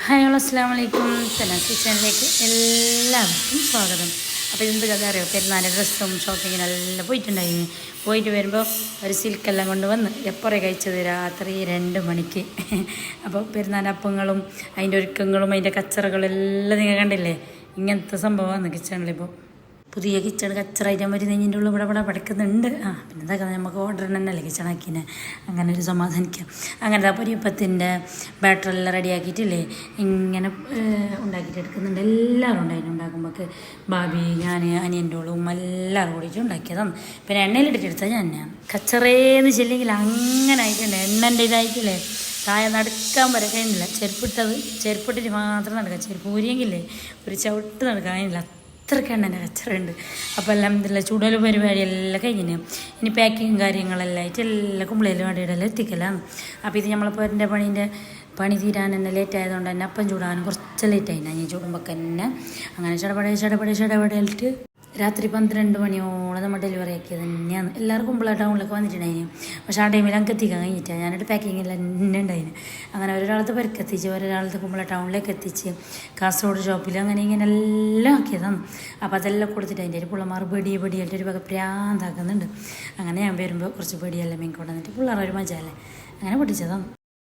Hi hello അസ്സാം വലൈക്കും. സനാസ് കിച്ചണിലേക്ക് എല്ലാവർക്കും സ്വാഗതം. അപ്പോൾ എന്ത് കഥ അറിയോ, പെരുന്നാൾ ഡ്രസ്സും ഷോപ്പിങ്ങിനും എല്ലാം പോയിട്ടുണ്ടായിരുന്നു. പോയിട്ട് വരുമ്പോൾ ഒരു സിൽക്കെല്ലാം കൊണ്ട് വന്ന് എപ്പോഴേ കഴിച്ചത് രാത്രി 2 മണിക്ക്. അപ്പോൾ പെരുന്നാൾ അപ്പങ്ങളും അതിൻ്റെ ഒരുക്കങ്ങളും അതിൻ്റെ കച്ചറകളും എല്ലാം നിങ്ങൾ കണ്ടില്ലേ. ഇങ്ങനത്തെ സംഭവമാണ് കിച്ചണിലിപ്പോൾ. പുതിയ കിച്ചൺ കച്ചറായിട്ട് വരുന്നതിൻ്റെ ഉള്ളിൽ ഇവിടെ പഠിക്കുന്നുണ്ട്. പിന്നെ എന്താ നമുക്ക് ഓർഡർ തന്നെയല്ലേ കിച്ചണാക്കിനെ, അങ്ങനെ ഒരു സമാധാനിക്കാം. അങ്ങനത്തെ പൊരിയപ്പത്തിൻ്റെ ബാറ്ററെല്ലാം റെഡിയാക്കിയിട്ടില്ലേ ഇങ്ങനെ ഉണ്ടാക്കിയിട്ട് എടുക്കുന്നുണ്ട്. എല്ലാവരും ഉണ്ടായിരുന്നു ഉണ്ടാക്കുമ്പോൾ. ബാബി, ഞാൻ, അനിയൻ്റെ ഓളും എല്ലാവരും കൂടിയിട്ട് ഉണ്ടാക്കിയതാണ്. പിന്നെ എണ്ണയിലിട്ടിട്ട് എടുത്താൽ ഞാൻ കച്ചറേന്ന് ചെല്ലെങ്കിൽ അങ്ങനെ ആയിട്ടുണ്ട്. എണ്ണൻ്റെ ഇതായിട്ടില്ലേ താഴെ നടക്കാൻ വരെ കഴിഞ്ഞില്ല. ചെരുപ്പിട്ടിട്ട് മാത്രം നടക്കാം. ചെരുപ്പ് ഊരിയെങ്കിലേ ഒരു ചവിട്ട് നടക്കാൻ കഴിഞ്ഞില്ല. അത്രയ്ക്കാണ് എൻ്റെ കച്ചറുണ്ട്. അപ്പോൾ എല്ലാം ഇതില്ല ചൂടൽ പരിപാടിയെല്ലാം കഴിഞ്ഞു. ഇനി പാക്കിങ് കാര്യങ്ങളെല്ലാം ആയിട്ട് എല്ലാ കുമ്പളയിലും വടിയിടെല്ലാം എത്തിക്കലാണ്. അപ്പോൾ ഇത് നമ്മളിപ്പോൾ എൻ്റെ പണി തീരാൻ തന്നെ ലേറ്റ് ആയതുകൊണ്ട് തന്നെ അപ്പം ചൂടാനും കുറച്ച് ലേറ്റായി. ഞാൻ ചൂടുമ്പോൾ തന്നെ അങ്ങനെ ചടപടയായിട്ട് രാത്രി 12 മണിയോളം നമ്മൾ ഡെലിവറി ആക്കിയത് തന്നെയാണ്. എല്ലാവർക്കും കുമ്പള ടൗണിലൊക്കെ വന്നിട്ടുണ്ടായിരുന്നു. പക്ഷേ ആ ടൈമിൽ അങ്ങ് എത്തിക്കാൻ കഴിഞ്ഞിട്ടാണ്. ഞാനിട്ട് പാക്കിങ്ങിൽ തന്നെ ഉണ്ടായിരുന്നു. അങ്ങനെ ഒരാളത്തെ പെരക്കെത്തിച്ച് ഒരാളത്തെ കുമ്പള ടൗണിലേക്ക് എത്തിച്ച് കാസർഗോഡ് ഷോപ്പിൽ അങ്ങനെ ഇങ്ങനെ എല്ലാം ആക്കിയതാണ്. അപ്പോൾ അതെല്ലാം കൊടുത്തിട്ട് അതിൻ്റെ ഒരു പിള്ളമാർ ബെടിയായിട്ട് ഒരു വക പ്രാന്താക്കുന്നുണ്ട്. അങ്ങനെ ഞാൻ വരുമ്പോൾ കുറച്ച് ബെടിയെല്ലാം മീൻ കൊണ്ടുവന്നിട്ട് പിള്ളേർ ഒരു മജാല്ലേ അങ്ങനെ പൊട്ടിച്ചതാണ്.